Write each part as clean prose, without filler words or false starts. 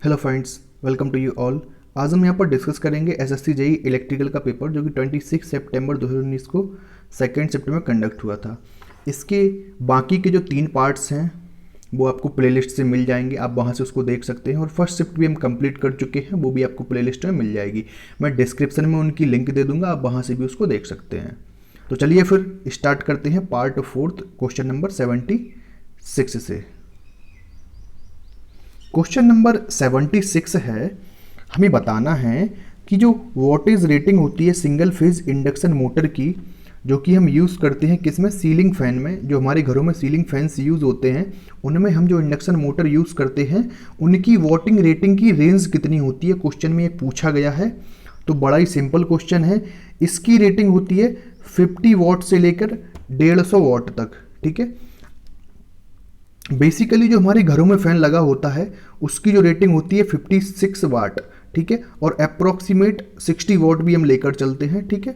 Hello friends, welcome to you all. आज हम यहाँ पर डिस्कस करेंगे एसएससी जेईई इलेक्ट्रिकल का पेपर जो कि 26 सितंबर 2019 को 2 शिफ्ट में कंडक्ट हुआ था। इसके बाकी के जो 3 पार्ट्स हैं वो आपको प्लेलिस्ट से मिल जाएंगे, आप वहाँ से उसको देख सकते हैं। और फर्स्ट शिफ्ट भी हम कंप्लीट कर चुके हैं, वो भी आपको प्लेलिस्ट में मिल जाएगी। मैं डिस्क्रिप्शन में उनकी लिंक दे दूँगा, आप वहाँ से भी उसको देख सकते हैं। तो चलिए फिर स्टार्ट करते हैं पार्ट 4 क्वेश्चन नंबर 76 से। क्वेश्चन नंबर 76 है, हमें बताना है कि जो वोल्टेज रेटिंग होती है सिंगल फेज इंडक्शन मोटर की, जो कि हम यूज़ करते हैं किसमें, सीलिंग फैन में। जो हमारे घरों में सीलिंग फैंस यूज़ होते हैं उनमें हम जो इंडक्शन मोटर यूज़ करते हैं उनकी वोटिंग रेटिंग की रेंज कितनी होती है, क्वेश्चन में ये पूछा गया है। तो बड़ा ही सिंपल क्वेश्चन है। इसकी रेटिंग होती है 50 वॉट से लेकर 150 वॉट तक। ठीक है, बेसिकली जो हमारे घरों में फ़ैन लगा होता है उसकी जो रेटिंग होती है 56 वाट। ठीक है, और अप्रॉक्सीमेट 60 वॉट भी हम लेकर चलते हैं। ठीक है,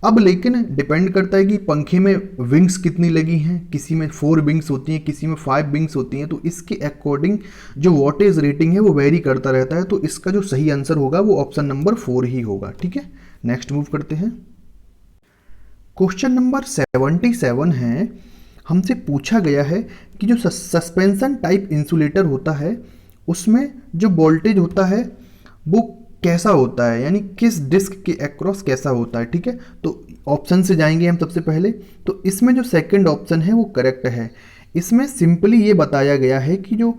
अब लेकिन डिपेंड करता है कि पंखे में विंग्स कितनी लगी हैं, किसी में 4 विंग्स होती हैं, किसी में 5 विंग्स होती हैं। तो इसके अकॉर्डिंग जो वॉटेज रेटिंग है वो वेरी करता रहता है। तो इसका जो सही आंसर होगा वो ऑप्शन नंबर 4 ही होगा। ठीक है, नेक्स्ट मूव करते हैं। क्वेश्चन नंबर 77 है, हमसे पूछा गया है कि जो सस्पेंशन टाइप इंसुलेटर होता है उसमें जो वोल्टेज होता है वो कैसा होता है, यानी किस डिस्क के अक्रॉस कैसा होता है। ठीक है, तो ऑप्शन से जाएंगे हम सबसे पहले। तो इसमें जो सेकंड ऑप्शन है वो करेक्ट है। इसमें सिंपली ये बताया गया है कि जो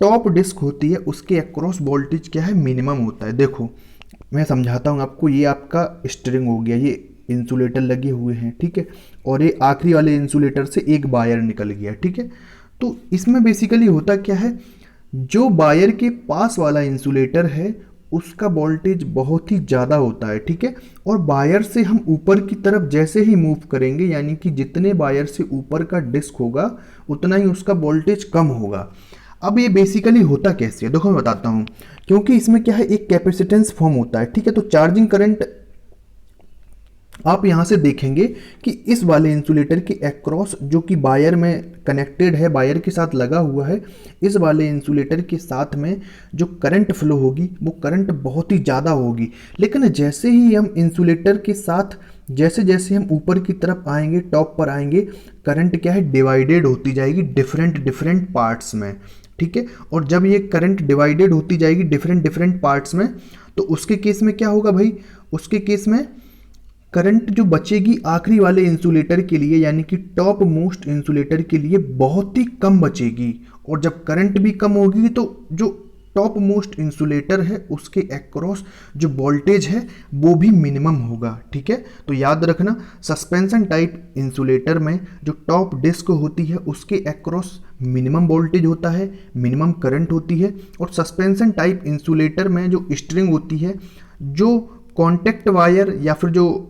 टॉप डिस्क होती है उसके अक्रॉस वोल्टेज क्या है, मिनिमम होता है। देखो मैं समझाता हूँ आपको। ये आपका स्ट्रिंग हो गया, ये इंसुलेटर लगे हुए हैं। ठीक है, और ये आखिरी वाले इंसुलेटर से एक वायर निकल गया। ठीक है, तो इसमें बेसिकली होता क्या है, जो वायर के पास वाला इंसुलेटर है उसका वोल्टेज बहुत ही ज़्यादा होता है। ठीक है, और वायर से हम ऊपर की तरफ जैसे ही मूव करेंगे, यानी कि जितने वायर से ऊपर का डिस्क होगा उतना ही उसका वोल्टेज कम होगा। अब ये बेसिकली होता कैसे है, देखो मैं बताता हूँ। क्योंकि इसमें क्या है, एक कैपेसिटेंस फॉर्म होता है। ठीक है, तो चार्जिंग करंट आप यहाँ से देखेंगे कि इस वाले इंसुलेटर के अक्रॉस जो कि वायर में कनेक्टेड है, वायर के साथ लगा हुआ है, इस वाले इंसुलेटर के साथ में जो करंट फ्लो होगी वो करंट बहुत ही ज़्यादा होगी। लेकिन जैसे ही हम इंसुलेटर के साथ जैसे जैसे हम ऊपर की तरफ आएंगे, टॉप पर आएंगे, करंट क्या है, डिवाइडेड होती जाएगी डिफरेंट पार्ट्स में। ठीक है, और जब ये करंट डिवाइडेड होती जाएगी डिफरेंट पार्ट्स में, तो उसके केस में क्या होगा भाई, उसके केस में करंट जो बचेगी आखिरी वाले इंसुलेटर के लिए, यानी कि टॉप मोस्ट इंसुलेटर के लिए बहुत ही कम बचेगी। और जब करंट भी कम होगी तो जो टॉप मोस्ट इंसुलेटर है उसके अक्रॉस जो वोल्टेज है वो भी मिनिमम होगा। ठीक है, तो याद रखना, सस्पेंशन टाइप इंसुलेटर में जो टॉप डिस्क होती है उसके अक्रॉस मिनिमम वोल्टेज होता है, मिनिमम करंट होती है। और सस्पेंशन टाइप इंसुलेटर में जो स्ट्रिंग होती है, जो कॉन्टेक्ट वायर या फिर जो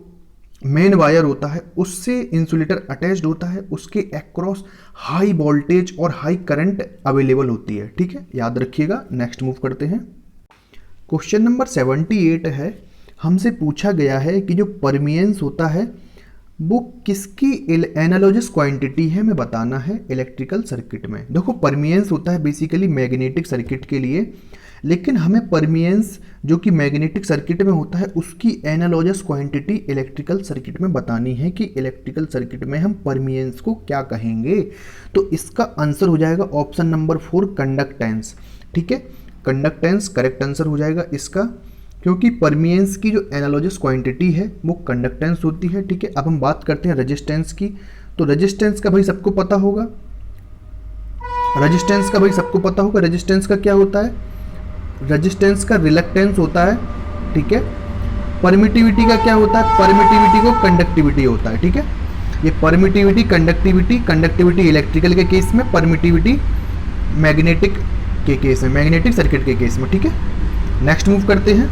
मेन वायर होता है उससे इंसुलेटर अटैच्ड होता है, उसके अक्रॉस हाई वोल्टेज और हाई करंट अवेलेबल होती है। ठीक है, याद रखिएगा। नेक्स्ट मूव करते हैं। क्वेश्चन नंबर 78 है, हमसे पूछा गया है कि जो परमियंस होता है वो किसकी एनालॉगस क्वांटिटी है, हमें बताना है इलेक्ट्रिकल सर्किट में। देखो परमियंस होता है बेसिकली मैग्नेटिक सर्किट के लिए, लेकिन हमें परमियंस जो कि मैग्नेटिक सर्किट में होता है उसकी एनालॉगस क्वांटिटी इलेक्ट्रिकल सर्किट में बतानी है कि इलेक्ट्रिकल सर्किट में हम परमियंस को क्या कहेंगे। तो इसका आंसर हो जाएगा ऑप्शन नंबर 4 कंडक्टेंस। ठीक है, कंडक्टेंस करेक्ट आंसर हो जाएगा इसका, क्योंकि परमियंस की जो एनालॉगस क्वांटिटी है वो कंडक्टेंस होती है। ठीक है, अब हम बात करते हैं रेजिस्टेंस की। तो रेजिस्टेंस का भाई सबको पता होगा, रेजिस्टेंस का भाई सबको पता होगा। रेजिस्टेंस का क्या होता है, रेजिस्टेंस का रिलक्टेंस होता है। ठीक है, परमिटिविटी का क्या होता है, परमिटिविटी को कंडक्टिविटी होता है। ठीक है, ये परमिटिविटी कंडक्टिविटी, कंडक्टिविटी इलेक्ट्रिकल के केस में, परमिटिविटी मैग्नेटिक के केस में, मैग्नेटिक सर्किट के केस में। ठीक है, नेक्स्ट मूव करते हैं।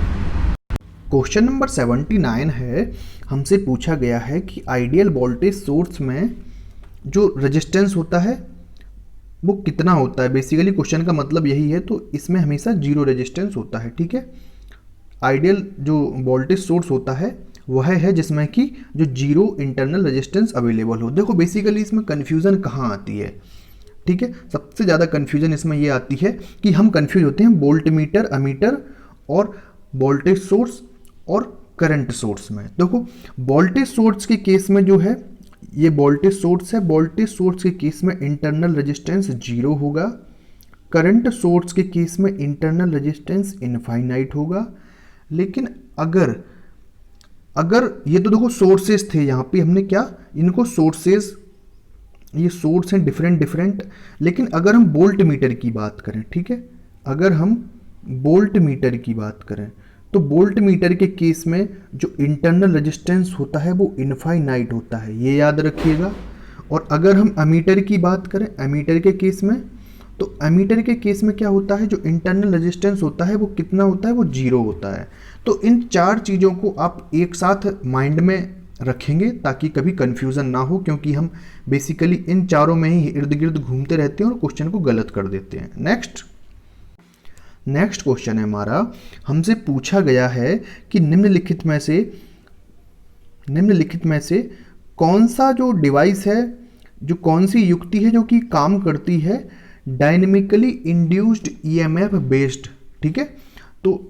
क्वेश्चन नंबर 79 है, हमसे पूछा गया है कि आइडियल वोल्टेज सोर्स में जो रेजिस्टेंस होता है वो कितना होता है। बेसिकली क्वेश्चन का मतलब यही है, तो इसमें हमेशा जीरो रेजिस्टेंस होता है। ठीक है, आइडियल जो वोल्टेज सोर्स होता है वह है जिसमें कि जो जीरो इंटरनल रेजिस्टेंस अवेलेबल हो। देखो बेसिकली इसमें कन्फ्यूज़न कहाँ आती है, ठीक है। सबसे ज़्यादा कन्फ्यूजन इसमें ये आती है कि हम कन्फ्यूज होते हैं वोल्ट मीटर, अमीटर और वोल्टेज सोर्स और करंट सोर्स में। देखो वोल्टेज सोर्स के केस में जो है ये वोल्टेज सोर्स है, वोल्टेज सोर्स के केस में इंटरनल रेजिस्टेंस 0 होगा, करंट सोर्स के केस में इंटरनल रेजिस्टेंस इनफाइनाइट होगा। लेकिन अगर ये तो देखो सोर्सेस थे, यहाँ पे हमने क्या इनको सोर्सेस, ये सोर्स हैं डिफरेंट, लेकिन अगर हम वोल्ट मीटर की बात करें, ठीक है, अगर हम वोल्ट मीटर की बात करें तो वोल्ट मीटर के केस में जो इंटरनल रेजिस्टेंस होता है वो इनफाइनाइट होता है, ये याद रखिएगा। और अगर हम अमीटर की बात करें, अमीटर के केस में, तो अमीटर के केस में क्या होता है, जो इंटरनल रेजिस्टेंस होता है वो कितना होता है, वो 0 होता है। तो इन 4 चीज़ों को आप एक साथ माइंड में रखेंगे ताकि कभी कन्फ्यूज़न ना हो, क्योंकि हम बेसिकली इन चारों में ही इर्द गिर्द घूमते रहते हैं और क्वेश्चन को गलत कर देते हैं। नेक्स्ट क्वेश्चन है हमारा, हमसे पूछा गया है कि निम्नलिखित में से कौन सा जो डिवाइस है, जो कौन सी युक्ति है जो कि काम करती है डायनेमिकली इंड्यूस्ड ईएमएफ बेस्ड, ठीक है। तो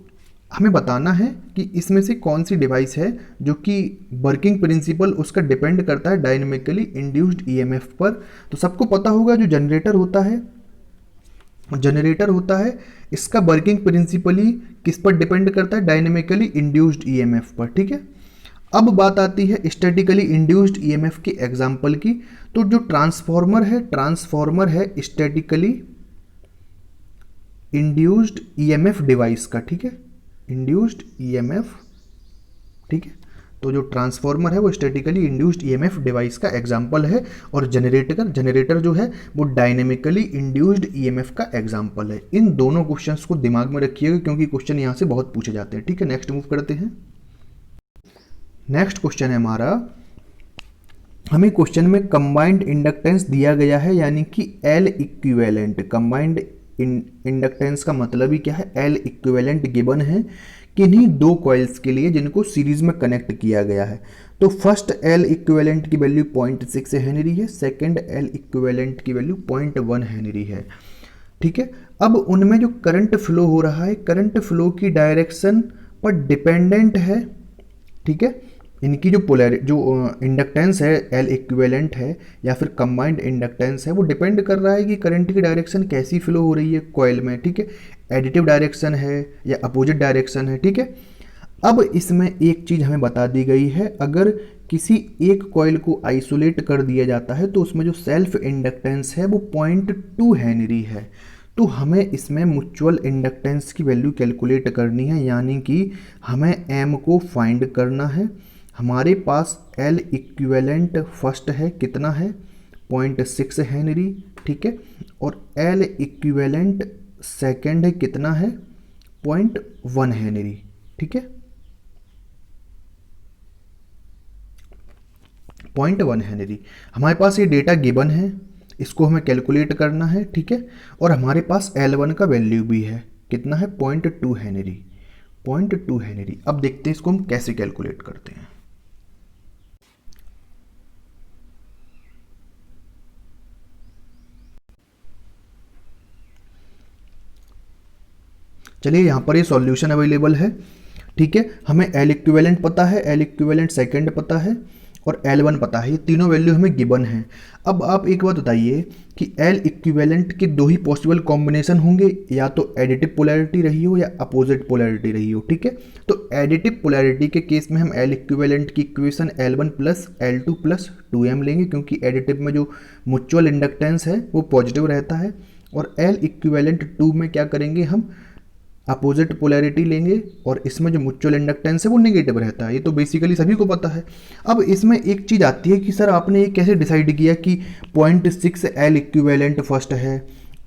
हमें बताना है कि इसमें से कौन सी डिवाइस है जो कि वर्किंग प्रिंसिपल उसका डिपेंड करता है डायनेमिकली इंड्यूस्ड ईएमएफ पर। तो सबको पता होगा जो जनरेटर होता है इसका वर्किंग प्रिंसिपली किस पर डिपेंड करता है, डायनेमिकली इंड्यूस्ड ईएमएफ पर, ठीक है। अब बात आती है स्टैटिकली इंड्यूस्ड ईएमएफ के एग्जाम्पल की। तो जो ट्रांसफॉर्मर है स्टैटिकली इंड्यूस्ड ईएमएफ डिवाइस का, ठीक है, इंड्यूस्ड ईएमएफ, ठीक है। तो जो ट्रांसफॉर्मर है वो स्टैटिकली इंड्यूस्ड ईएमएफ डिवाइस का एग्जाम्पल है, और जनरेटर जो है वो डायनेमिकली इंड्यूस्ड ईएमएफ का एग्जाम्पल है। इन दोनों क्वेश्चंस को दिमाग में रखिएगा क्योंकि क्वेश्चन यहाँ से बहुत पूछे जाते हैं, ठीक है। नेक्स्ट मूव करते हैं। नेक्स्ट क्वेश्चन है हमारा, हमें क्वेश्चन में कंबाइंड इंडक्टेंस दिया गया है, यानी कि एल इक्विवेलेंट। कंबाइंड इंडक्टेंस का मतलब ही क्या है, एल इक्विवेलेंट गिवन है किन्हीं 2 कॉइल्स के लिए जिनको सीरीज में कनेक्ट किया गया है। तो फर्स्ट एल इक्विवेलेंट की वैल्यू 0.6 हेनरी है, सेकंड एल इक्विवेलेंट की वैल्यू 0.1 हेनरी है, ठीक है। अब उनमें जो करंट फ्लो हो रहा है, करंट फ्लो की डायरेक्शन पर डिपेंडेंट है, ठीक है। इनकी जो इंडक्टेंस है एल इक्विवेलेंट है या फिर कंबाइंड इंडक्टेंस है, वो डिपेंड कर रहा है कि करंट की डायरेक्शन कैसी फ्लो हो रही है कॉइल में, ठीक है। एडिटिव डायरेक्शन है या अपोजिट डायरेक्शन है, ठीक है। अब इसमें एक चीज़ हमें बता दी गई है, अगर किसी एक कॉइल को आइसोलेट कर दिया जाता है तो उसमें जो सेल्फ इंडक्टेंस है वो 0.2 हेनरी है। तो हमें इसमें म्यूचुअल इंडक्टेंस की वैल्यू कैलकुलेट करनी है, यानी कि हमें एम को फाइंड करना है। हमारे पास एल इक्विवेलेंट फर्स्ट है, कितना है, 0.6 हेनरी, ठीक है। और एल इक्विवेलेंट सेकेंड है, कितना है, 0.1 हेनरी, ठीक है, 0.1 हेनरी। हमारे पास ये डेटा गिवन है, इसको हमें कैलकुलेट करना है, ठीक है। और हमारे पास L1 का वैल्यू भी है, कितना है, 0.2 हेनरी, 0.2 हेनरी। अब देखते हैं इसको हम कैसे कैलकुलेट करते हैं। चलिए यहाँ पर ये सॉल्यूशन अवेलेबल है, ठीक है। हमें एल इक्विवेलेंट पता है, एल इक्विवेलेंट सेकेंड पता है और L1 पता है, ये तीनों वैल्यू हमें गिवन है। अब आप एक बात बताइए कि एल इक्विवेलेंट के 2 ही पॉसिबल कॉम्बिनेशन होंगे, या तो एडिटिव पोलैरिटी रही हो या अपोजिट पोलैरिटी रही हो, ठीक है। तो एडिटिव पोलैरिटी के केस में हम एल इक्विवेलेंट की इक्वेशन L1 + L2 + 2m लेंगे, क्योंकि एडिटिव में जो म्यूचुअल इंडक्टेंस है वो पॉजिटिव रहता है। और एल इक्विवेलेंट 2 में क्या करेंगे, हम अपोजिट पोलैरिटी लेंगे और इसमें जो म्यूचुअल इंडक्टेंस है वो नेगेटिव रहता है, ये तो बेसिकली सभी को पता है। अब इसमें एक चीज़ आती है कि सर आपने ये कैसे डिसाइड किया कि 0.6 एल इक्विवेलेंट फर्स्ट है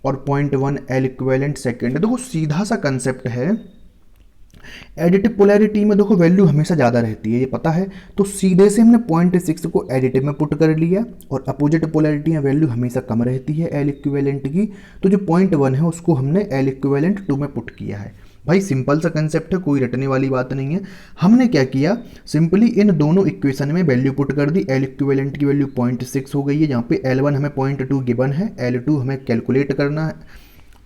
और 0.1 एल इक्विवेलेंट सेकेंड है। देखो सीधा सा कंसेप्ट है, एडिटिव पोलैरिटी में देखो वैल्यू हमेशा ज़्यादा रहती है, ये पता है। तो सीधे से हमने 0.6 को एडिटिव में पुट कर लिया, और अपोजिट पोलैरिटी में वैल्यू हमेशा कम रहती है एल इक्विवेलेंट की। तो जो 0.1 है उसको हमने एल इक्विवेलेंट 2 में पुट किया है। भाई सिंपल सा कंसेप्ट है, कोई रटने वाली बात नहीं है। हमने क्या किया, सिंपली इन दोनों इक्वेशन में वैल्यू पुट कर दी। एल इक्विवेलेंट की वैल्यू 0.6 हो गई है, जहाँ पे L1 हमें 0.2 गिवन है, L2 हमें कैलकुलेट करना है।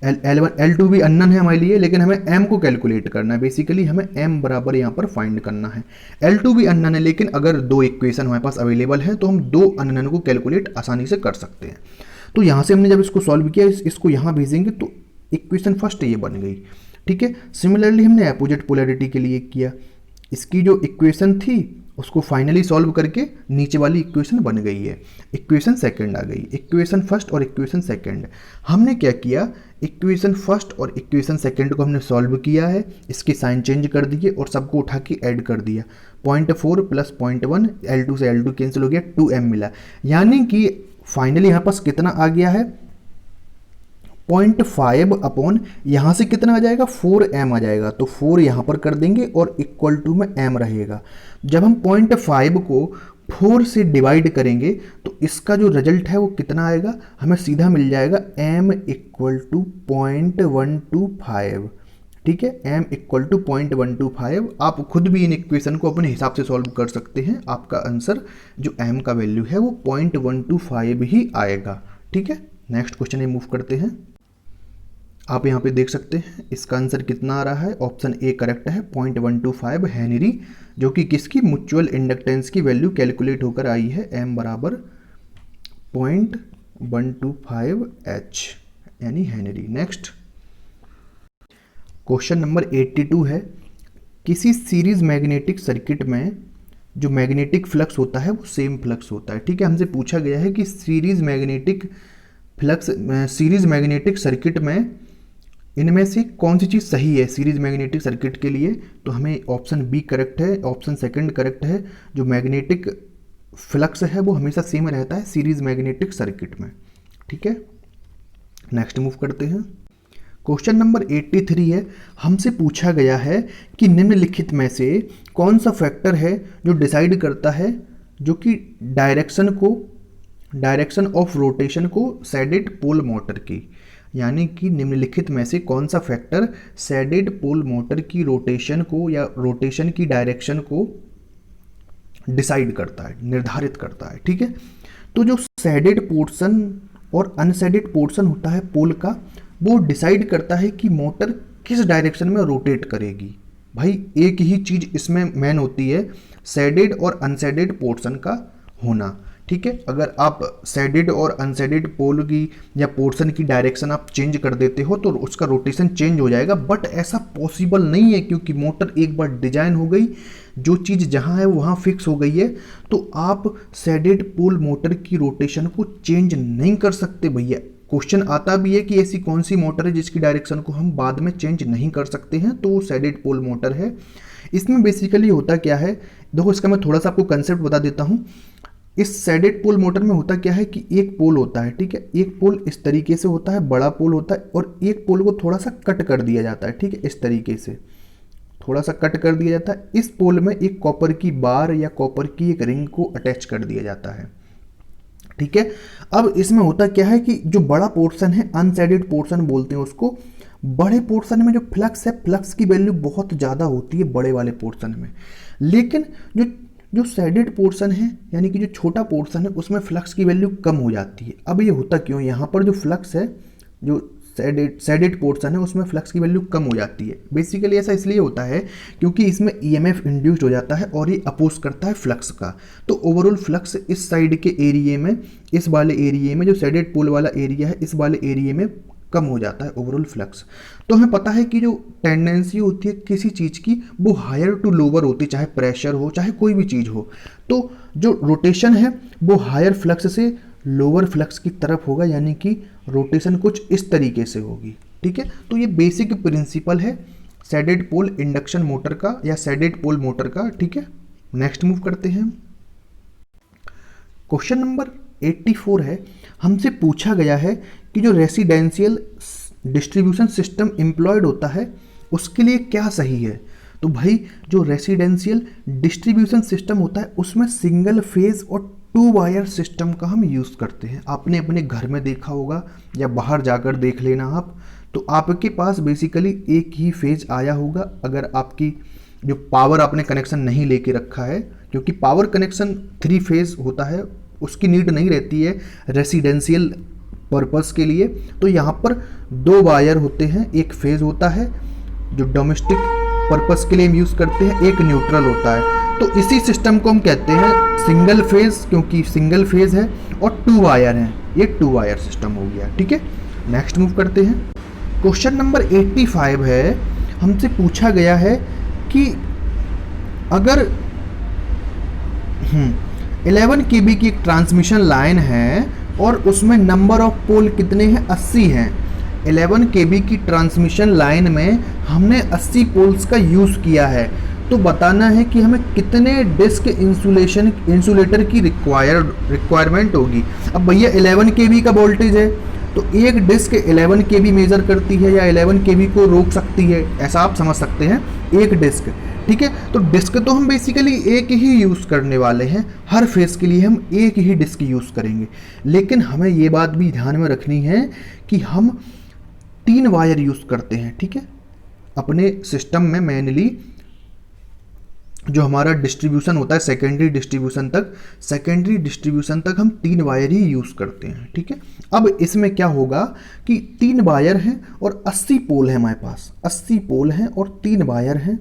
L1 L2 भी अननोन है हमारे लिए, लेकिन हमें M को कैलकुलेट करना है। बेसिकली हमें M बराबर यहाँ पर फाइंड करना है। L2 भी अननोन है, लेकिन अगर दो इक्वेशन हमारे पास अवेलेबल है तो हम दो अननोन को कैलकुलेट आसानी से कर सकते हैं। तो यहाँ से हमने जब इसको सॉल्व किया, इसको यहाँ भेजेंगे तो इक्वेशन फर्स्ट ये बन गई, ठीक है। सिमिलरली हमने अपोजिट पोलैरिटी के लिए किया, इसकी जो इक्वेशन थी उसको फाइनली सॉल्व करके नीचे वाली इक्वेशन बन गई है, इक्वेशन सेकंड आ गई। इक्वेशन फर्स्ट और इक्वेशन सेकंड हमने क्या किया, इक्वेशन फर्स्ट और इक्वेशन सेकंड को हमने सॉल्व किया है, इसके साइन चेंज कर दिए और सबको उठा के ऐड कर दिया। 0.4 प्लस 0.1, L2 से L2 कैंसिल हो गया, 2m मिला। यानी कि फाइनली यहाँ पास कितना आ गया है, 0.5 अपॉन यहाँ से कितना आ जाएगा, 4m आ जाएगा। तो 4 यहाँ पर कर देंगे और इक्वल टू में m रहेगा। जब हम 0.5 को 4 से डिवाइड करेंगे तो इसका जो रिजल्ट है वो कितना आएगा, हमें सीधा मिल जाएगा m इक्वल टू 0.125, ठीक है। m equal to 0.125। आप खुद भी इन इक्वेशन को अपने हिसाब से सॉल्व कर सकते हैं, आपका आंसर जो m का वैल्यू है वो 0.125 ही आएगा, ठीक है। नेक्स्ट क्वेश्चन में मूव करते हैं। आप यहाँ पे देख सकते हैं इसका आंसर कितना आ रहा है, ऑप्शन ए करेक्ट है, 0.125 हेनरी, जो कि किसकी, म्यूचुअल इंडक्टेंस की वैल्यू कैलकुलेट होकर आई है, m बराबर 0.125 h यानी हेनरी। नेक्स्ट क्वेश्चन नंबर 82 है, किसी सीरीज मैग्नेटिक सर्किट में जो मैग्नेटिक फ्लक्स होता है वो सेम फ्लक्स होता है, ठीक है। हमसे पूछा गया है कि सीरीज मैग्नेटिक सर्किट में इनमें से कौन सी चीज़ सही है सीरीज मैग्नेटिक सर्किट के लिए। तो हमें ऑप्शन बी करेक्ट है, ऑप्शन सेकंड करेक्ट है। जो मैग्नेटिक फ्लक्स है वो हमेशा सेम रहता है सीरीज मैग्नेटिक सर्किट में, ठीक है। नेक्स्ट मूव करते हैं। क्वेश्चन नंबर 83 है, हमसे पूछा गया है कि निम्नलिखित में से कौन सा फैक्टर है जो डिसाइड करता है जो कि डायरेक्शन ऑफ रोटेशन को सैडेड पोल मोटर की, यानी कि निम्नलिखित में से कौन सा फैक्टर सैडेड पोल मोटर की रोटेशन को या रोटेशन की डायरेक्शन को डिसाइड करता है, निर्धारित करता है, ठीक है। तो जो सैडेड पोर्शन और अनसैडेड पोर्शन होता है पोल का, वो डिसाइड करता है कि मोटर किस डायरेक्शन में रोटेट करेगी। भाई एक ही चीज़ इसमें मेन होती है, सैडेड और अनसैडेड पोर्शन का होना, ठीक है। अगर आप सैडेड और अनसैडेड पोल की या पोर्शन की डायरेक्शन आप चेंज कर देते हो तो उसका रोटेशन चेंज हो जाएगा, बट ऐसा पॉसिबल नहीं है, क्योंकि मोटर एक बार डिजाइन हो गई, जो चीज़ जहां है वहां फिक्स हो गई है, तो आप सैडेड पोल मोटर की रोटेशन को चेंज नहीं कर सकते भैया। क्वेश्चन आता भी है कि ऐसी कौन सी मोटर है जिसकी डायरेक्शन को हम बाद में चेंज नहीं कर सकते हैं, तो वो सैडेड पोल मोटर है। इसमें बेसिकली होता क्या है, देखो इसका मैं थोड़ा सा आपको कंसेप्ट बता देता हूँ। इस सैडेड पोल मोटर में होता क्या है कि एक पोल होता है, ठीक है, एक पोल इस तरीके से होता है, बड़ा पोल होता है, और एक पोल को थोड़ा सा कट कर दिया जाता है, ठीक है, इस तरीके से थोड़ा सा कट कर दिया जाता है। इस पोल में एक कॉपर की बार या कॉपर की एक रिंग को अटैच कर दिया जाता है, ठीक है। अब इसमें होता क्या है कि जो बड़ा पोर्शन है, अनसैडेड पोर्शन बोलते हैं उसको, बड़े पोर्शन में जो फ्लक्स है, फ्लक्स की वैल्यू बहुत ज़्यादा होती है बड़े वाले पोर्शन में, लेकिन जो सैडेड पोर्शन है यानी कि जो छोटा पोर्शन है उसमें फ्लक्स की वैल्यू कम हो जाती है। अब ये होता क्यों, यहाँ पर जो फ्लक्स है, जो सैडेड पोर्शन है उसमें फ्लक्स की वैल्यू कम हो जाती है। बेसिकली ऐसा इसलिए होता है क्योंकि इसमें ईएमएफ इंड्यूस्ड हो जाता है और ये अपोज करता है फ्लक्स का, तो ओवरऑल फ्लक्स इस साइड के एरिया में, इस वाले एरिया में, जो सैडेड पोल वाला एरिया है इस वाले एरिया में कम हो जाता है ओवरऑल फ्लक्स। तो हमें पता है कि जो टेंडेंसी होती है किसी चीज़ की वो हायर टू लोअर होती है, चाहे प्रेशर हो चाहे कोई भी चीज़ हो। तो जो रोटेशन है वो हायर फ्लक्स से लोअर फ्लक्स की तरफ होगा, यानी कि रोटेशन कुछ इस तरीके से होगी, ठीक है। तो ये बेसिक प्रिंसिपल है सैडेड पोल इंडक्शन मोटर का या सैडेड पोल मोटर का, ठीक है। नेक्स्ट मूव करते हैं। क्वेश्चन नंबर 84 है, हमसे पूछा गया है कि जो रेसिडेंशियल डिस्ट्रीब्यूशन सिस्टम एम्प्लॉयड होता है उसके लिए क्या सही है। तो भाई जो रेसिडेंशियल डिस्ट्रीब्यूशन सिस्टम होता है उसमें सिंगल फेज और 2 वायर सिस्टम का हम यूज़ करते हैं। आपने अपने घर में देखा होगा या बाहर जाकर देख लेना आप, तो आपके पास बेसिकली एक ही फेज आया होगा अगर आपकी जो पावर आपने कनेक्शन नहीं लेके रखा है, क्योंकि पावर कनेक्शन 3 फेज होता है, उसकी नीड नहीं रहती है रेसिडेंशियल पर्पस के लिए। तो यहाँ पर 2 वायर होते हैं, एक फेज होता है जो डोमेस्टिक पर्पस के लिए हम यूज़ करते हैं, एक न्यूट्रल होता है। तो इसी सिस्टम को हम कहते हैं सिंगल फेज, क्योंकि सिंगल फेज है और 2 वायर हैं, ये 2 वायर सिस्टम हो गया। ठीक है, नेक्स्ट मूव करते हैं। क्वेश्चन नंबर 85 है, हमसे पूछा गया है कि अगर 11 kb की एक ट्रांसमिशन लाइन है और उसमें नंबर ऑफ पोल कितने हैं, 80 हैं। 11 kb की ट्रांसमिशन लाइन में हमने 80 पोल्स का यूज़ किया है, तो बताना है कि हमें कितने डिस्क इंसुलेटर की रिक्वायरमेंट होगी। अब भैया 11 kb का वोल्टेज है, तो एक डिस्क 11 kb मेजर करती है या 11 kb को रोक सकती है, ऐसा आप समझ सकते हैं, एक डिस्क। ठीक है, तो डिस्क तो हम बेसिकली एक ही यूज़ करने वाले हैं, हर फेस के लिए हम एक ही डिस्क यूज़ करेंगे। लेकिन हमें ये बात भी ध्यान में रखनी है कि हम 3 वायर यूज़ करते हैं। ठीक है, अपने सिस्टम में मेनली जो हमारा डिस्ट्रीब्यूशन होता है सेकेंडरी डिस्ट्रीब्यूशन तक हम 3 वायर ही यूज़ करते हैं। ठीक है, अब इसमें क्या होगा कि 3 वायर हैं और 80 पोल है हमारे पास, 80 पोल हैं और 3 वायर हैं,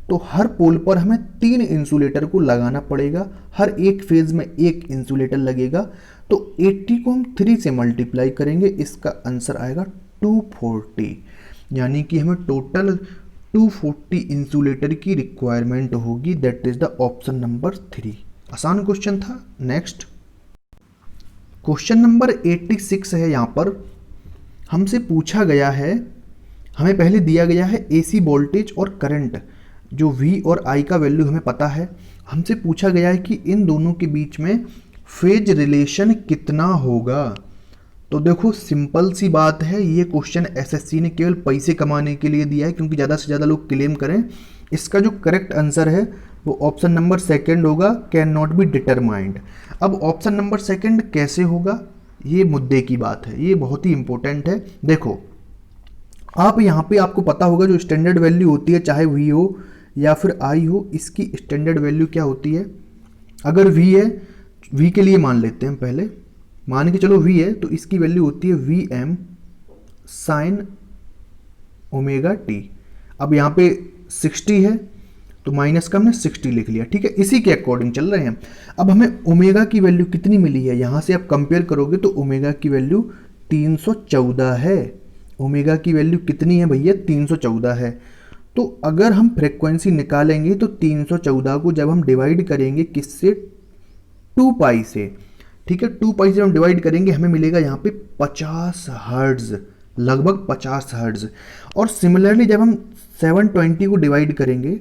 तो हर पोल पर हमें 3 इंसुलेटर को लगाना पड़ेगा, हर एक फेज में एक इंसुलेटर लगेगा। तो 80 को हम 3 से मल्टीप्लाई करेंगे, इसका आंसर आएगा 240, यानी कि हमें टोटल 240 इंसुलेटर की रिक्वायरमेंट होगी। That is the option number 3। आसान क्वेश्चन था। नेक्स्ट क्वेश्चन नंबर 86 है, यहाँ पर हमसे पूछा गया है, हमें पहले दिया गया है एसी वोल्टेज और करंट, जो V और I का वैल्यू हमें पता है। हमसे पूछा गया है कि इन दोनों के बीच में फेज रिलेशन कितना होगा। तो देखो सिंपल सी बात है, ये क्वेश्चन एसएससी ने केवल पैसे कमाने के लिए दिया है, क्योंकि ज़्यादा से ज़्यादा लोग क्लेम करें। इसका जो करेक्ट आंसर है वो ऑप्शन नंबर 2 होगा, कैन नॉट बी डिटरमाइंड। अब ऑप्शन नंबर 2 कैसे होगा, ये मुद्दे की बात है, ये बहुत ही इंपॉर्टेंट है। देखो आप यहाँ पे आपको पता होगा जो स्टैंडर्ड वैल्यू होती है, चाहे V हो या फिर I हो, इसकी स्टैंडर्ड वैल्यू क्या होती है। अगर V है, V के लिए मान लेते हैं, पहले मान के चलो V है, तो इसकी वैल्यू होती है Vm sin ओमेगा t। अब यहाँ पे 60 है तो माइनस का हमने 60 लिख लिया। ठीक है, इसी के अकॉर्डिंग चल रहे हैं। अब हमें ओमेगा की वैल्यू कितनी मिली है, यहाँ से आप कंपेयर करोगे तो ओमेगा की वैल्यू 314 है। ओमेगा की वैल्यू कितनी है भैया, 314 है। तो अगर हम फ्रीक्वेंसी निकालेंगे तो 314 को जब हम डिवाइड करेंगे किससे, 2 पाई से। ठीक है, 2 पाई से हम डिवाइड करेंगे, हमें मिलेगा यहाँ पे 50 हर्ट्ज, लगभग 50 हर्ट्ज। और सिमिलरली जब हम 720 को डिवाइड करेंगे,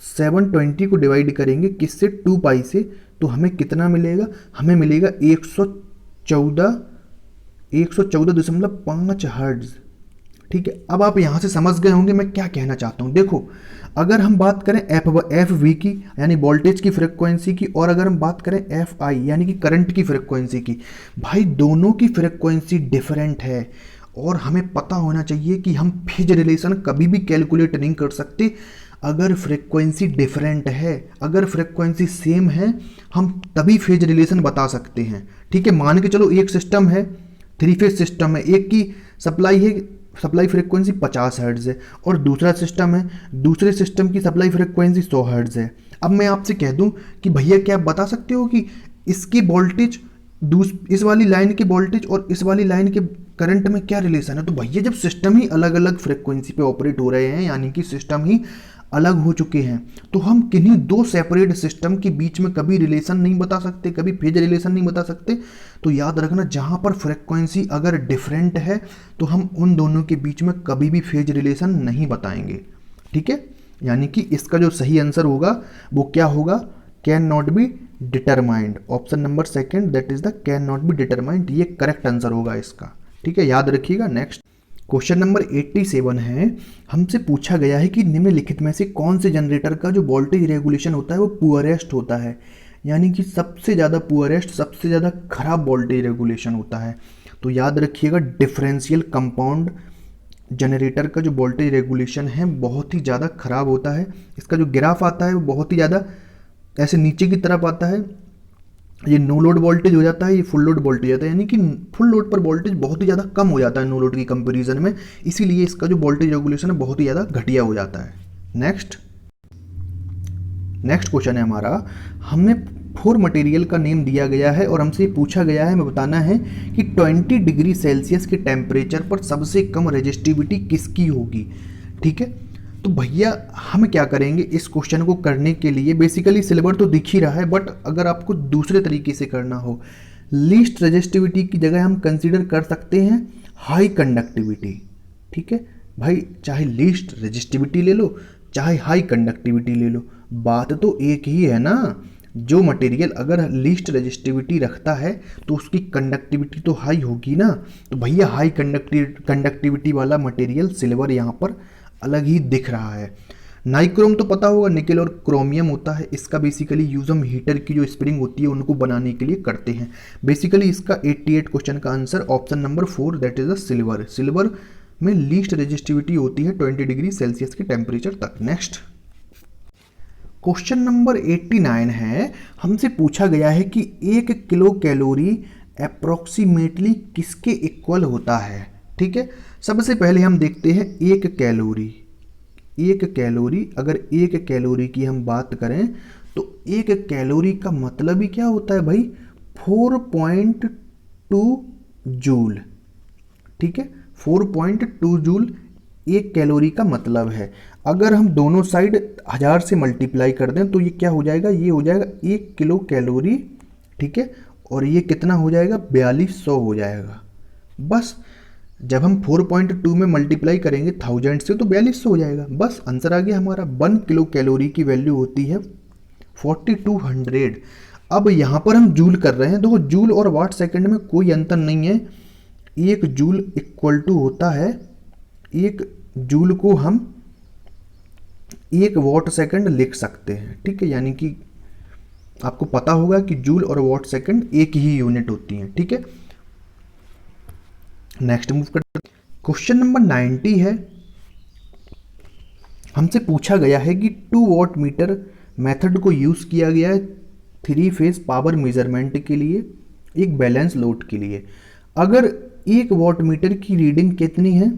720 को डिवाइड करेंगे किससे, 2 पाई से, तो हमें कितना मिलेगा, हमें मिलेगा 114.5 हर्ट्ज। ठीक है, अब आप यहाँ से समझ गए होंगे मैं क्या कहना चाहता हूँ। देखो अगर हम बात करें एफ वी की यानी वोल्टेज की फ्रिक्वेंसी की, और अगर हम बात करें एफ आई यानी कि करंट की फ्रिक्वेंसी की, भाई दोनों की फ्रिक्वेंसी डिफरेंट है। और हमें पता होना चाहिए कि हम फेज रिलेशन कभी भी कैलकुलेट नहीं कर सकते अगर फ्रिक्वेंसी डिफरेंट है। अगर फ्रिक्वेंसी सेम है हम तभी फेज रिलेशन बता सकते हैं। ठीक है, मान के चलो एक सिस्टम है, 3 फेज सिस्टम है, एक की सप्लाई फ्रिक्वेंसी 50 हर्ट्ज है और दूसरा सिस्टम है, दूसरे सिस्टम की सप्लाई फ्रिक्वेंसी 100 हर्ट्ज है। अब मैं आपसे कह दूं कि भैया क्या आप बता सकते हो कि इसकी वोल्टेज, इस वाली लाइन के वोल्टेज और इस वाली लाइन के करंट में क्या रिलेशन है। तो भैया जब सिस्टम ही अलग अलग फ्रिक्वेंसी पे ऑपरेट हो रहे हैं, यानी कि सिस्टम ही अलग हो चुके हैं, तो हम किन्हीं 2 सेपरेट सिस्टम के बीच में कभी रिलेशन नहीं बता सकते, कभी फेज रिलेशन नहीं बता सकते। तो याद रखना, जहाँ पर फ्रिक्वेंसी अगर डिफरेंट है तो हम उन दोनों के बीच में कभी भी फेज रिलेशन नहीं बताएंगे। ठीक है, यानी कि इसका जो सही आंसर होगा वो क्या होगा, can not be determined. Option number 2 that is the can not be determined, ये करेक्ट आंसर होगा इसका। ठीक है, याद रखिएगा। नेक्स्ट क्वेश्चन नंबर 87 है, हमसे पूछा गया है कि निम्नलिखित में से कौन से जनरेटर का जो वोल्टेज रेगुलेशन होता है वो पुअरेस्ट होता है, यानी कि सबसे ज़्यादा पुअरेस्ट, सबसे ज़्यादा खराब वोल्टेज रेगुलेशन होता है। तो याद रखिएगा डिफरेंशियल कंपाउंड जनरेटर का जो वोल्टेज रेगुलेशन है बहुत ही ज़्यादा ख़राब होता है। इसका जो ग्राफ आता है वो बहुत ही ज़्यादा ऐसे नीचे की तरफ आता है। ये नो लोड वोल्टेज हो जाता है, ये फुल लोड वोल्टेज हो जाता है, यानी कि फुल लोड पर वोल्टेज बहुत ही ज़्यादा कम हो जाता है नो लोड की कंपैरिजन में, इसीलिए इसका जो वोल्टेज रेगुलेशन है बहुत ही ज़्यादा घटिया हो जाता है। नेक्स्ट क्वेश्चन है हमारा, हमें 4 मटेरियल का नेम दिया गया है और हमसे पूछा गया है, हमें बताना है कि 20 डिग्री सेल्सियस के टेम्परेचर पर सबसे कम रेजिस्टिविटी किसकी होगी। ठीक है, तो भैया हम क्या करेंगे इस क्वेश्चन को करने के लिए, बेसिकली सिलेबस तो दिख ही रहा है, बट अगर आपको दूसरे तरीके से करना हो, लीस्ट रेजिस्टिविटी की जगह हम कंसीडर कर सकते हैं हाई कंडक्टिविटी। ठीक है भाई, चाहे लीस्ट रेजिस्टिविटी ले लो चाहे हाई कंडक्टिविटी ले लो, बात तो एक ही है ना। जो मटेरियल अगर लीस्ट रेजिस्टिविटी रखता है तो उसकी कंडक्टिविटी तो हाई होगी ना, तो भैया हाई कंडक्टिविटी वाला मटेरियल सिल्वर यहाँ पर अलग ही दिख रहा है। नाइक्रोम तो पता होगा, निकेल और क्रोमियम होता है, इसका बेसिकली यूज हम हीटर की जो स्प्रिंग होती है उनको बनाने के लिए करते हैं। बेसिकली इसका 88 क्वेश्चन का answer option number 4 that is the silver. Silver में लीस्ट रेजिस्टिविटी होती है 20 डिग्री सेल्सियस के टेम्परेचर तक। नेक्स्ट क्वेश्चन नंबर 89 है, हमसे पूछा गया है कि 1 किलो कैलोरी अप्रोक्सीमेटली किसके इक्वल होता है। ठीक है, सबसे पहले हम देखते हैं 1 कैलोरी। 1 कैलोरी, अगर 1 कैलोरी की हम बात करें तो 1 कैलोरी का मतलब ही क्या होता है भाई, 4.2 जूल। ठीक है, 4.2 जूल 1 कैलोरी का मतलब है। अगर हम दोनों साइड 1000 से मल्टीप्लाई कर दें तो ये क्या हो जाएगा, ये हो जाएगा 1 किलो कैलोरी। ठीक है, और ये कितना हो जाएगा, 4200 हो जाएगा। बस जब हम 4.2 में मल्टीप्लाई करेंगे 1000 से तो 4200 हो जाएगा, बस आंसर आ गया हमारा। 1 किलो कैलोरी की वैल्यू होती है 4200। अब यहाँ पर हम जूल कर रहे हैं, देखो जूल और वाट सेकंड में कोई अंतर नहीं है। 1 जूल इक्वल टू होता है, 1 जूल को हम 1 वॉट सेकंड लिख सकते हैं। ठीक है, यानी कि आपको पता होगा कि जूल और वॉट सेकंड एक ही यूनिट होती हैं। ठीक है, नेक्स्ट मूव करते हैं। क्वेश्चन नंबर 90 है, हमसे पूछा गया है कि 2 वॉट मीटर मेथड को यूज किया गया है 3 फेज पावर मेजरमेंट के लिए, एक बैलेंस लोड के लिए। अगर 1 वॉट मीटर की रीडिंग कितनी है,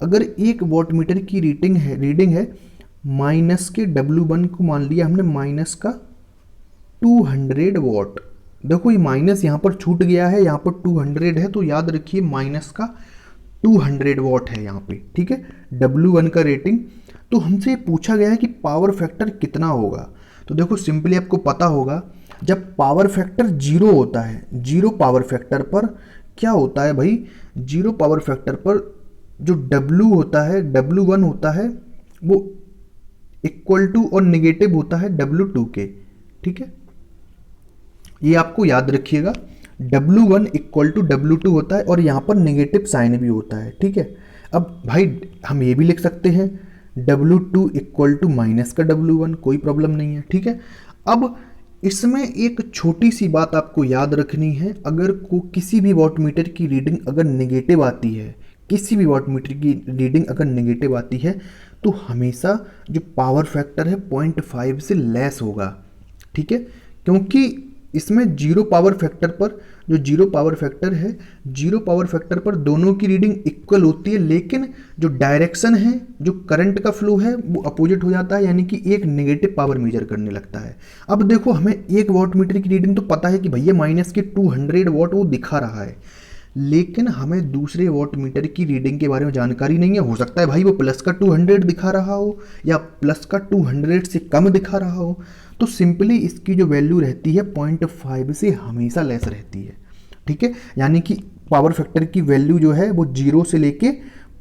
अगर 1 वॉट मीटर की रीडिंग है माइनस के W1 को मान लिया हमने माइनस का 200 वॉट। देखो ये माइनस यहाँ पर छूट गया है, यहाँ पर 200 है, तो याद रखिए माइनस का 200 वॉट है यहाँ पे। ठीक है, W1 का रेटिंग। तो हमसे पूछा गया है कि पावर फैक्टर कितना होगा, तो देखो सिंपली आपको पता होगा जब पावर फैक्टर 0 होता है, 0 पावर फैक्टर पर क्या होता है भाई, 0 पावर फैक्टर पर जो W होता है, W1 होता है वो इक्वल टू और निगेटिव होता है W2 के। ठीक है, ये आपको याद रखिएगा, W1 इक्वल टू W2 होता है और यहाँ पर नेगेटिव साइन भी होता है। ठीक है, अब भाई हम ये भी लिख सकते हैं W2 इक्वल टू माइनस का W1, कोई प्रॉब्लम नहीं है। ठीक है, अब इसमें एक छोटी सी बात आपको याद रखनी है, अगर किसी भी वॉटमीटर की रीडिंग अगर नेगेटिव आती है, किसी भी वॉटमीटर की रीडिंग अगर नेगेटिव आती है तो हमेशा जो पावर फैक्टर है 0.5 से लेस होगा। ठीक है, क्योंकि इसमें 0 पावर फैक्टर पर, जो 0 पावर फैक्टर है, 0 पावर फैक्टर पर दोनों की रीडिंग इक्वल होती है, लेकिन जो डायरेक्शन है, जो करंट का फ्लो है वो अपोजिट हो जाता है, यानी कि एक नेगेटिव पावर मेजर करने लगता है। अब देखो हमें 1 वॉट मीटर की रीडिंग तो पता है कि भैया माइनस के 200 वॉट वो दिखा रहा है, लेकिन हमें दूसरे वॉट मीटर की रीडिंग के बारे में जानकारी नहीं है। हो सकता है भाई वो प्लस का 200 दिखा रहा हो या प्लस का 200 से कम दिखा रहा हो, तो सिंपली इसकी जो वैल्यू रहती है 0.5 से हमेशा लेस रहती है। ठीक है, यानी कि पावर फैक्टर की वैल्यू जो है वो 0 से लेके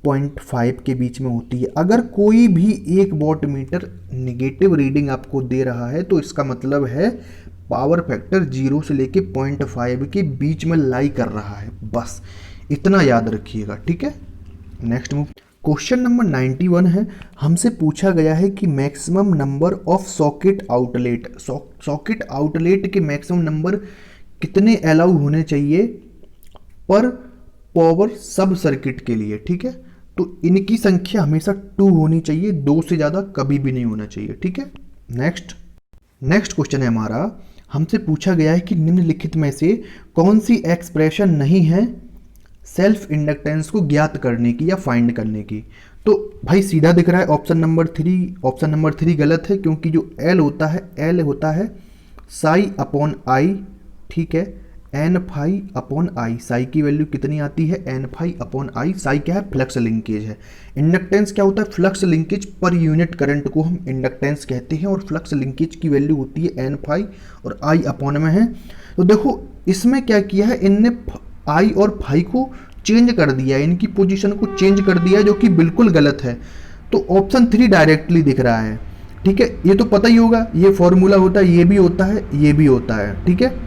0.5 के बीच में होती है। अगर कोई भी 1 वॉट मीटर नेगेटिव रीडिंग आपको दे रहा है तो इसका मतलब है पावर फैक्टर 0 से लेके 0.5 के बीच में लाई कर रहा है, बस इतना याद रखिएगा। ठीक है, नेक्स्ट मूव। क्वेश्चन नंबर 91 है, हमसे पूछा गया है कि maximum number of socket outlet, socket outlet के मैक्सिमम नंबर कितने अलाउ होने चाहिए पर पावर सब सर्किट के लिए, ठीक है। तो इनकी संख्या हमेशा 2 होनी चाहिए, 2 से ज़्यादा कभी भी नहीं होना चाहिए, ठीक है। नेक्स्ट क्वेश्चन है हमारा, हमसे पूछा गया है कि निम्नलिखित में से कौन सी एक्सप्रेशन नहीं है सेल्फ इंडक्टेंस को ज्ञात करने की या फाइंड करने की। तो भाई सीधा दिख रहा है ऑप्शन नंबर 3 गलत है, क्योंकि जो एल होता है साई अपॉन आई, ठीक है, N phi upon I. Psi की वैल्यू कितनी आती है, N phi upon I. Psi क्या है, फ्लक्स लिंकेज है। इंडक्टेंस क्या होता है, फ्लक्स लिंकेज पर यूनिट करंट को हम इंडक्टेंस कहते हैं, और फ्लक्स लिंकेज की वैल्यू होती है एन फाई और आई अपॉन में है। तो देखो इसमें क्या किया है, इनने आई और फाई को चेंज कर दिया, इनकी पोजीशन को चेंज कर दिया, जो कि बिल्कुल गलत है। तो ऑप्शन 3 डायरेक्टली दिख रहा है, ठीक है। ये तो पता ही होगा, ये फॉर्मूला होता है, ये भी होता है, ये भी होता है, ठीक है।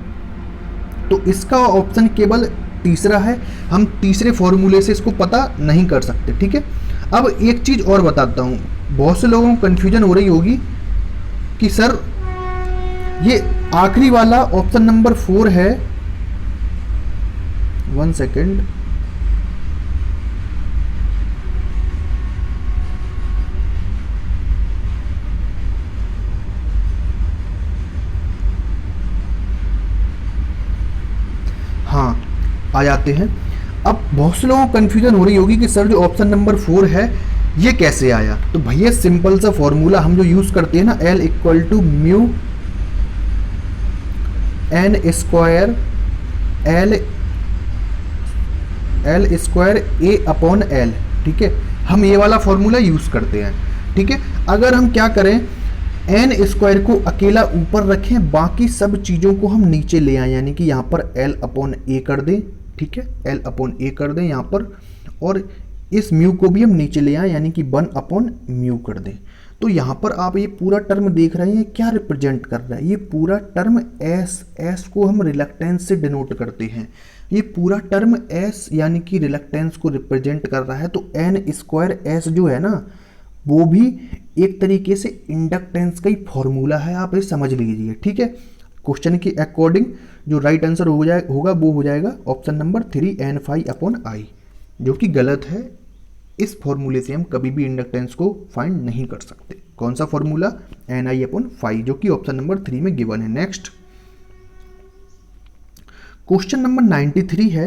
तो इसका ऑप्शन केवल तीसरा है, हम तीसरे फॉर्मूले से इसको पता नहीं कर सकते, ठीक है। अब एक चीज और बताता हूं, बहुत से लोगों को कंफ्यूजन हो रही होगी कि सर ये आखिरी वाला ऑप्शन नंबर 4 है, 1 सेकेंड, हाँ आ जाते हैं। अब बहुत से लोगों को कन्फ्यूजन हो रही होगी कि सर जो ऑप्शन नंबर 4 है ये कैसे आया। तो भैया सिंपल सा फॉर्मूला हम जो यूज करते हैं ना, L equal to mu N square L square A upon L, ठीक है। हम ये वाला फॉर्मूला यूज करते हैं, ठीक है। अगर हम क्या करें, एन स्क्वायर को अकेला ऊपर रखें, बाकी सब चीज़ों को हम नीचे ले आए, यानी कि यहाँ पर एल अपॉन ए कर दें, ठीक है, एल अपॉन ए कर दें यहाँ पर, और इस म्यू को भी हम नीचे ले आए, यानी कि 1 अपॉन म्यू कर दें। तो यहाँ पर आप ये पूरा टर्म देख रहे हैं, क्या रिप्रेजेंट कर रहा है, ये पूरा टर्म एस को हम रिलक्टेंस से डिनोट करते हैं। ये पूरा टर्म एस यानी कि रिलक्टेंस को रिप्रेजेंट कर रहा है। तो एन स्क्वायर एस जो है ना, वो भी एक तरीके से इंडक्टेंस का ही फॉर्मूला है, आप ये समझ लीजिए, ठीक है। क्वेश्चन के अकॉर्डिंग जो राइट आंसर होगा वो हो जाएगा option number 3 N phi upon I, जो कि गलत है। इस फॉर्मूले से हम कभी भी इंडक्टेंस को फाइंड नहीं कर सकते। कौन सा फॉर्मूला, एन आई अपॉन फाई, जो कि ऑप्शन नंबर 3 में गिवन है। नेक्स्ट क्वेश्चन नंबर 93 है,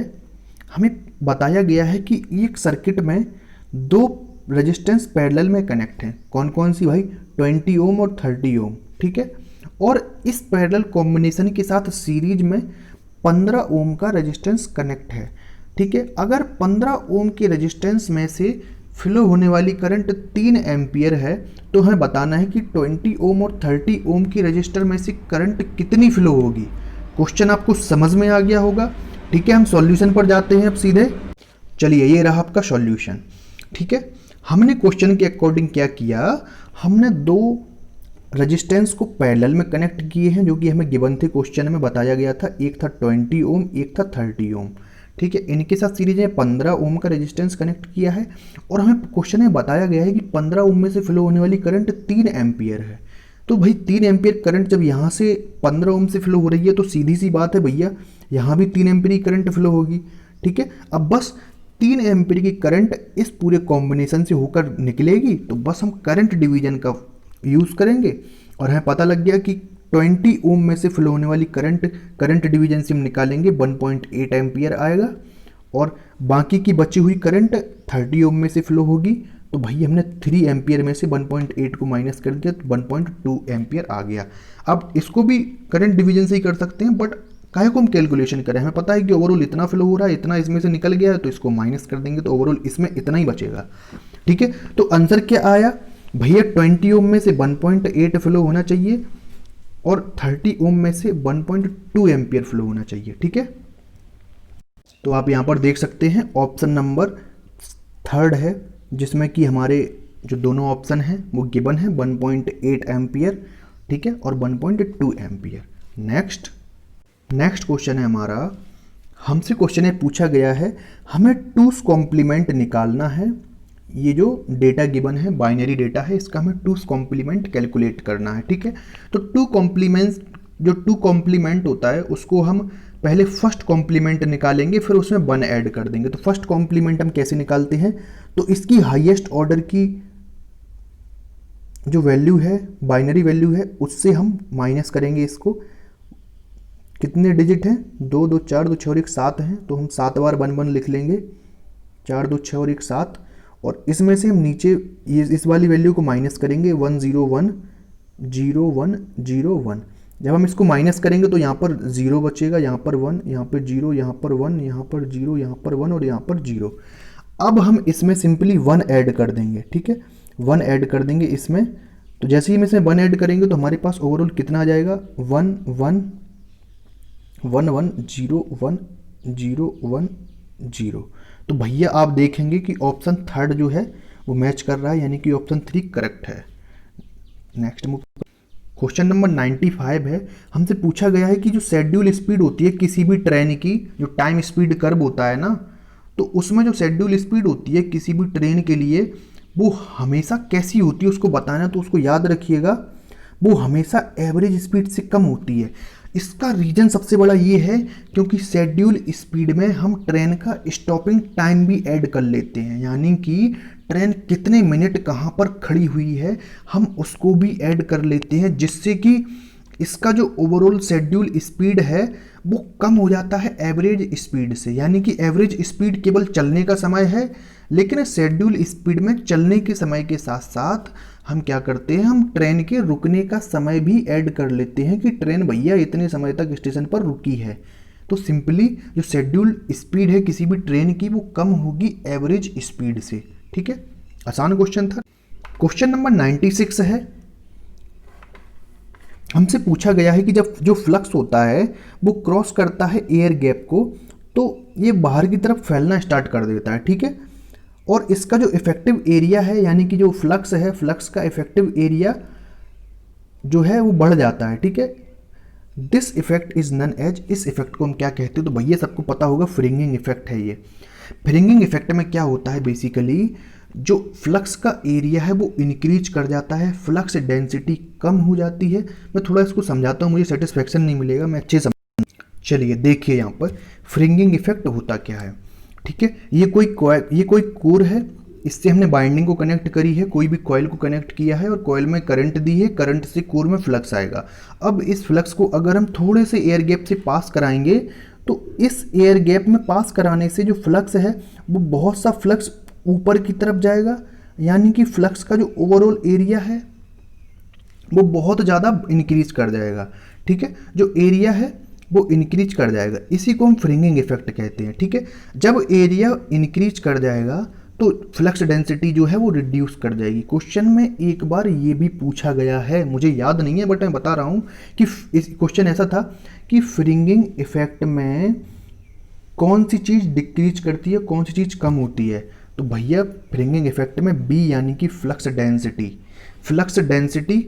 हमें बताया गया है कि एक सर्किट में 2 रेजिस्टेंस पैरेलल में कनेक्ट हैं। कौन कौन सी भाई, 20 ओम और 30 ओम, ठीक है। और इस पैरेलल कॉम्बिनेशन के साथ सीरीज में 15 ओम का रेजिस्टेंस कनेक्ट है, ठीक है। अगर 15 ओम के रेजिस्टेंस में से फ्लो होने वाली करंट 3 एम्पियर है, तो हमें बताना है कि 20 ओम और 30 ओम की रजिस्टर में से करंट कितनी फ्लो होगी। क्वेश्चन आपको समझ में आ गया होगा, ठीक है। हम सॉल्यूशन पर जाते हैं अब सीधे। चलिए ये रहा आपका सॉल्यूशन, ठीक है। हमने क्वेश्चन के अकॉर्डिंग क्या किया, हमने 2 रेजिस्टेंस को पैरेलल में कनेक्ट किए हैं, जो कि हमें गिवन थे, क्वेश्चन में बताया गया था। एक था 20 ओम, एक था 30 ओम, ठीक है। इनके साथ सीरीज में 15 ओम का रेजिस्टेंस कनेक्ट किया है, और हमें क्वेश्चन में बताया गया है कि 15 ओम में से फ्लो होने वाली करंट 3 एम्पियर है। तो भाई 3 एम्पियर करंट जब यहाँ से 15 ओम से फ्लो हो रही है, तो सीधी सी बात है भैया, यहाँ भी 3 एम्पियर की करंट फ्लो होगी, ठीक है। अब बस 3 एम्पियर की करंट इस पूरे कॉम्बिनेशन से होकर निकलेगी, तो बस हम करंट डिवीजन का यूज़ करेंगे, और हमें पता लग गया कि 20 ओम में से फ्लो होने वाली करंट डिवीजन से हम निकालेंगे 1.8 एम्पियर आएगा, और बाकी की बची हुई करंट 30 ओम में से फ्लो होगी। तो भाई हमने 3 एम्पियर में से 1.8 को माइनस कर दिया, तो 1.2 एम्पियर आ गया। अब इसको भी करंट डिवीजन से ही कर सकते हैं, बट काहे को हम कैलकुलेशन करें, हमें पता है कि ओवरऑल इतना फ्लो हो रहा है, इतना इसमें से निकल गया है, तो इसको माइनस कर देंगे, तो ओवरऑल इसमें इतना ही बचेगा, ठीक है। तो आंसर क्या आया भैया, 20 ओम में से 1.8 फ्लो होना चाहिए, और 30 ओम में से 1.2 एम्पियर फ्लो होना चाहिए, ठीक है। तो आप यहाँ पर देख सकते हैं ऑप्शन नंबर 3 है, जिसमें कि हमारे जो दोनों ऑप्शन हैं वो गिवन है, 1.8 एम्पियर, ठीक है, और 1.2 एम्पियर। नेक्स्ट क्वेश्चन है हमारा, हमसे क्वेश्चन है पूछा गया है, हमें 2's कॉम्प्लीमेंट निकालना है। ये जो डेटा गिवन है बाइनरी डेटा है, इसका हमें 2's कॉम्प्लीमेंट कैलकुलेट करना है, ठीक है। तो 2 कॉम्प्लीमेंट होता है उसको हम पहले फर्स्ट कॉम्प्लीमेंट निकालेंगे, फिर उसमें 1 ऐड कर देंगे। तो फर्स्ट कॉम्प्लीमेंट हम कैसे निकालते हैं, तो इसकी हाईएस्ट ऑर्डर की जो वैल्यू है, बाइनरी वैल्यू है, उससे हम माइनस करेंगे इसको। कितने डिजिट हैं, 2 2 4 2 6 और 1 7 हैं, तो हम 7 बार 1 1 लिख लेंगे, 4 2 6 और 1 7। और इसमें से हम नीचे ये इस वाली वैल्यू को माइनस करेंगे, 1 0 1 0 1 0 1। जब हम इसको माइनस करेंगे तो यहाँ पर 0 बचेगा, यहाँ पर 1, यहाँ पर 0, यहाँ पर 1, यहाँ पर 0, यहाँ पर 1 और यहाँ पर 0। अब हम इसमें सिंपली 1 ऐड कर देंगे, ठीक है, 1 ऐड कर देंगे इसमें। तो जैसे ही हम इसमें 1 ऐड करेंगे तो हमारे पास ओवरऑल कितना आ जाएगा, 1 1 1 1 0 1 0 1 0। तो भैया आप देखेंगे कि ऑप्शन थर्ड जो है वो मैच कर रहा है, यानी कि ऑप्शन 3 करेक्ट है। नेक्स्ट क्वेश्चन नंबर 95 है। हमसे पूछा गया है कि जो शेड्यूल स्पीड होती है किसी भी ट्रेन की, जो टाइम स्पीड कर्व होता है ना, तो उसमें जो शेड्यूल स्पीड होती है किसी भी ट्रेन के लिए वो हमेशा कैसी होती है उसको बताना। तो उसको याद रखिएगा, वो हमेशा एवरेज स्पीड से कम होती है। इसका रीज़न सबसे बड़ा ये है क्योंकि शेड्यूल स्पीड में हम ट्रेन का स्टॉपिंग टाइम भी ऐड कर लेते हैं, यानी कि ट्रेन कितने मिनट कहाँ पर खड़ी हुई है हम उसको भी ऐड कर लेते हैं, जिससे कि इसका जो ओवरऑल शेड्यूल स्पीड है वो कम हो जाता है एवरेज स्पीड से। यानी कि एवरेज स्पीड केवल चलने का समय है, लेकिन शेड्यूल स्पीड में चलने के समय के साथ साथ हम क्या करते हैं, हम ट्रेन के रुकने का समय भी ऐड कर लेते हैं कि ट्रेन भैया इतने समय तक स्टेशन पर रुकी है। तो सिंपली जो शेड्यूल स्पीड है किसी भी ट्रेन की वो कम होगी एवरेज स्पीड से, ठीक है। आसान क्वेश्चन था। क्वेश्चन नंबर 96 है। हमसे पूछा गया है कि जब जो फ्लक्स होता है वो क्रॉस करता है एयर गैप को, तो ये बाहर की तरफ फैलना स्टार्ट कर देता है, ठीक है। और इसका जो इफेक्टिव एरिया है, यानी कि जो फ्लक्स है, फ्लक्स का इफेक्टिव एरिया जो है वो बढ़ जाता है, ठीक है। This effect is known as, इस इफेक्ट को हम क्या कहते हैं, तो भैया सबको पता होगा फ्रिंगिंग इफेक्ट है ये। फ्रिंगिंग इफेक्ट में क्या होता है, बेसिकली जो फ्लक्स का एरिया है वो इंक्रीज कर जाता है, फ्लक्स डेंसिटी कम हो जाती है। मैं थोड़ा इसको समझाता हूँ, मुझे सेटिस्फेक्शन नहीं मिलेगा, मैं अच्छे समझ। चलिए देखिए यहाँ पर फ्रिंगिंग इफेक्ट होता क्या है, ठीक है। ये कोई कोर है, इससे हमने बाइंडिंग को कनेक्ट करी है, कोई भी कॉइल को कनेक्ट किया है और कॉइल में करंट दी है, करंट से कोर में फ्लक्स आएगा। अब इस फ्लक्स को अगर हम थोड़े से एयर गैप से पास कराएंगे तो इस एयर गैप में पास कराने से जो फ्लक्स है वो बहुत सा फ्लक्स ऊपर की तरफ जाएगा, यानी कि फ्लक्स का जो ओवरऑल एरिया है वो बहुत ज़्यादा इंक्रीज कर जाएगा, ठीक है। जो एरिया है वो इंक्रीज कर जाएगा, इसी को हम फ्रिंगिंग इफेक्ट कहते हैं, ठीक है। जब एरिया इंक्रीज कर जाएगा तो फ्लक्स डेंसिटी जो है वो रिड्यूस कर जाएगी। क्वेश्चन में एक बार ये भी पूछा गया है, मुझे याद नहीं है बट मैं बता रहा हूँ कि इस क्वेश्चन ऐसा था कि फ्रिंगिंग इफेक्ट में कौन सी चीज़ डिक्रीज करती है, कौन सी चीज़ कम होती है। तो भैया फ्रिंगिंग इफेक्ट में बी यानी कि फ्लक्स डेंसिटी, फ्लक्स डेंसिटी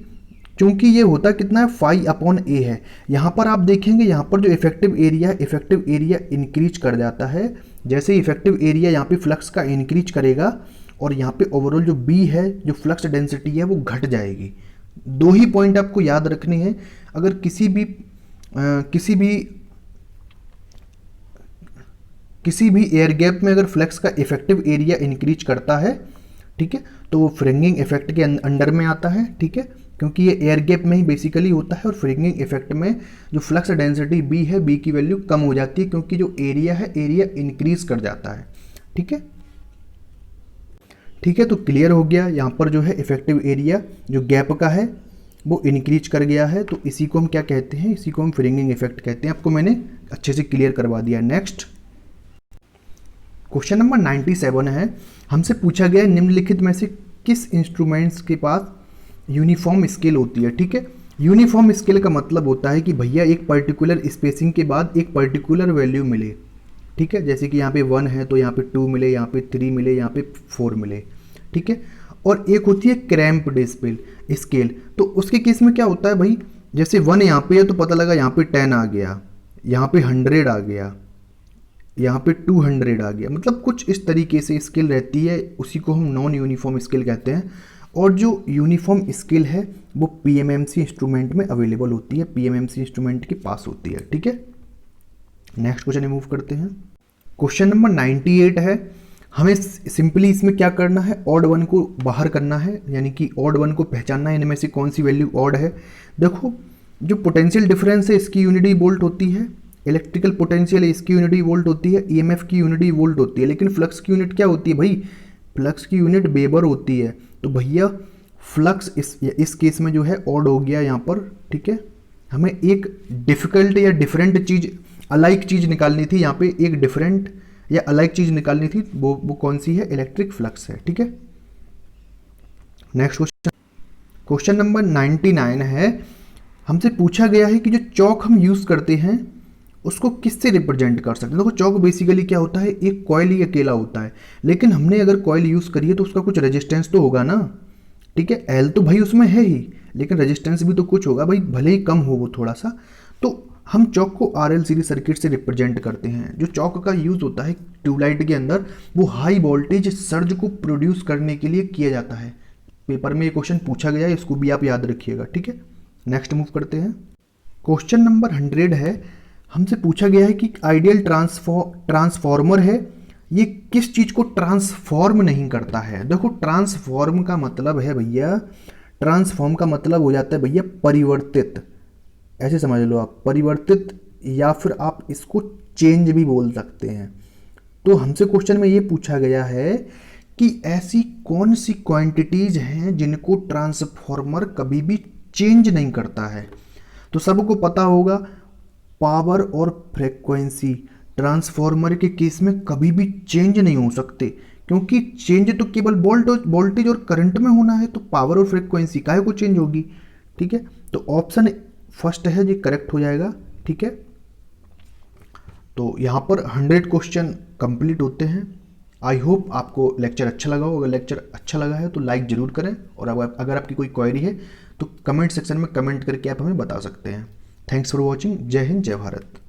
क्योंकि ये होता कितना है, φ/a है। यहाँ पर आप देखेंगे यहाँ पर जो इफेक्टिव एरिया है, इफेक्टिव एरिया इंक्रीज कर जाता है। जैसे इफेक्टिव एरिया यहाँ पे फ्लक्स का इंक्रीज करेगा और यहाँ पे ओवरऑल जो बी है, जो फ्लक्स डेंसिटी है वो घट जाएगी। दो ही पॉइंट आपको याद रखने हैं। अगर किसी भी एयर गैप में अगर फ्लक्स का इफेक्टिव एरिया इंक्रीज करता है, ठीक है, तो वो फ्रिंगिंग इफेक्ट के अंडर में आता है, ठीक है, क्योंकि ये एयर गैप में ही बेसिकली होता है। और फ्रिंगिंग इफेक्ट में जो फ्लक्स डेंसिटी बी है, बी की वैल्यू कम हो जाती है क्योंकि जो एरिया है, एरिया इंक्रीज कर जाता है, ठीक है। ठीक है, तो क्लियर हो गया। यहाँ पर जो है इफेक्टिव एरिया जो गैप का है वो इंक्रीज कर गया है, तो इसी को हम क्या कहते हैं, इसी को हम फ्रिंगिंग इफेक्ट कहते हैं। आपको मैंने अच्छे से क्लियर करवा दिया। नेक्स्ट क्वेश्चन नंबर 97 है। हमसे पूछा गया निम्नलिखित में से किस इंस्ट्रूमेंट्स के पास यूनिफॉर्म स्केल होती है, ठीक है। यूनिफॉर्म स्केल का मतलब होता है कि भैया एक पर्टिकुलर स्पेसिंग के बाद एक पर्टिकुलर वैल्यू मिले, ठीक है। जैसे कि यहाँ पे 1 है तो यहाँ पे 2 मिले, यहाँ पे 3 मिले, यहाँ पे 4 मिले, ठीक है। और एक होती है क्रैम्प्ड स्केल, तो उसके केस में क्या होता है भाई, जैसे 1 यहाँ पे है तो पता लगा यहाँ पे 10 आ गया, यहाँ पे 100 आ गया, यहाँ पे 200 आ गया, मतलब कुछ इस तरीके से स्केल रहती है, उसी को हम नॉन यूनिफॉर्म स्केल कहते हैं। और जो यूनिफॉर्म स्केल है वो पीएमएमसी इंस्ट्रूमेंट में अवेलेबल होती है, पीएमएमसी इंस्ट्रूमेंट के पास होती है, ठीक है। नेक्स्ट क्वेश्चन मूव करते हैं। क्वेश्चन नंबर 98 है। हमें सिंपली इसमें क्या करना है, ऑड वन को बाहर करना है, यानी कि ऑड वन को पहचानना है इनमें से कौन सी वैल्यू ऑड है। देखो जो पोटेंशियल डिफरेंस है इसकी यूनिटी वोल्ट होती है, इलेक्ट्रिकल पोटेंशियल है इसकी यूनिटी वोल्ट होती है, ईएमएफ की यूनिटी वोल्ट होती है, लेकिन फ्लक्स की यूनिट क्या होती है भाई, फ्लक्स की यूनिट वेबर होती है। तो भैया फ्लक्स इस केस में जो है ऑड हो गया यहाँ पर, ठीक है। हमें एक डिफिकल्ट या डिफरेंट चीज़, अलाइक चीज़ निकालनी थी, यहाँ पे एक डिफरेंट या अलाइक चीज़ निकालनी थी, वो कौन सी है, इलेक्ट्रिक फ्लक्स है, ठीक है। नेक्स्ट क्वेश्चन, क्वेश्चन नंबर 99 है। हमसे पूछा गया है कि जो चौक हम यूज़ करते हैं उसको किससे रिप्रेजेंट कर सकते हैं। देखो चौक बेसिकली क्या होता है, एक कॉइल ही अकेला होता है, लेकिन हमने अगर कॉइल यूज़ करी है तो उसका कुछ रेजिस्टेंस तो होगा ना, ठीक है। एल तो भाई उसमें है ही, लेकिन रेजिस्टेंस भी तो कुछ होगा भाई, भले ही कम हो वो थोड़ा सा। तो हम चौक को आरएल सीरीज सर्किट से रिप्रेजेंट करते हैं। जो चौक का यूज़ होता है ट्यूबलाइट के अंदर, वो हाई वोल्टेज सर्ज को प्रोड्यूस करने के लिए किया जाता है। पेपर में ये क्वेश्चन पूछा गया है, इसको भी आप याद रखिएगा, ठीक है। नेक्स्ट मूव करते हैं। क्वेश्चन नंबर 100 है। हमसे पूछा गया है कि आइडियल ट्रांसफॉर्मर है, ये किस चीज़ को ट्रांसफॉर्म नहीं करता है। देखो ट्रांसफॉर्म का मतलब है भैया, ट्रांसफॉर्म का मतलब हो जाता है भैया परिवर्तित, ऐसे समझ लो आप, परिवर्तित, या फिर आप इसको चेंज भी बोल सकते हैं। तो हमसे क्वेश्चन में ये पूछा गया है कि ऐसी कौन सी क्वांटिटीज हैं जिनको ट्रांसफॉर्मर कभी भी चेंज नहीं करता है। तो सबको पता होगा पावर और फ्रीक्वेंसी ट्रांसफॉर्मर के केस में कभी भी चेंज नहीं हो सकते, क्योंकि चेंज तो केवल वोल्टेज और करंट में होना है, तो पावर और फ्रीक्वेंसी काहे को चेंज होगी, ठीक है। तो ऑप्शन फर्स्ट है, ये करेक्ट हो जाएगा, ठीक है। तो यहाँ पर 100 क्वेश्चन कंप्लीट होते हैं। आई होप आपको लेक्चर अच्छा लगा हो। अगर लेक्चर अच्छा लगा है तो लाइक ज़रूर करें, और अगर आपकी कोई क्वेरी है तो कमेंट सेक्शन में कमेंट करके आप हमें बता सकते हैं। Thanks for watching. जय हिंद, जय भारत।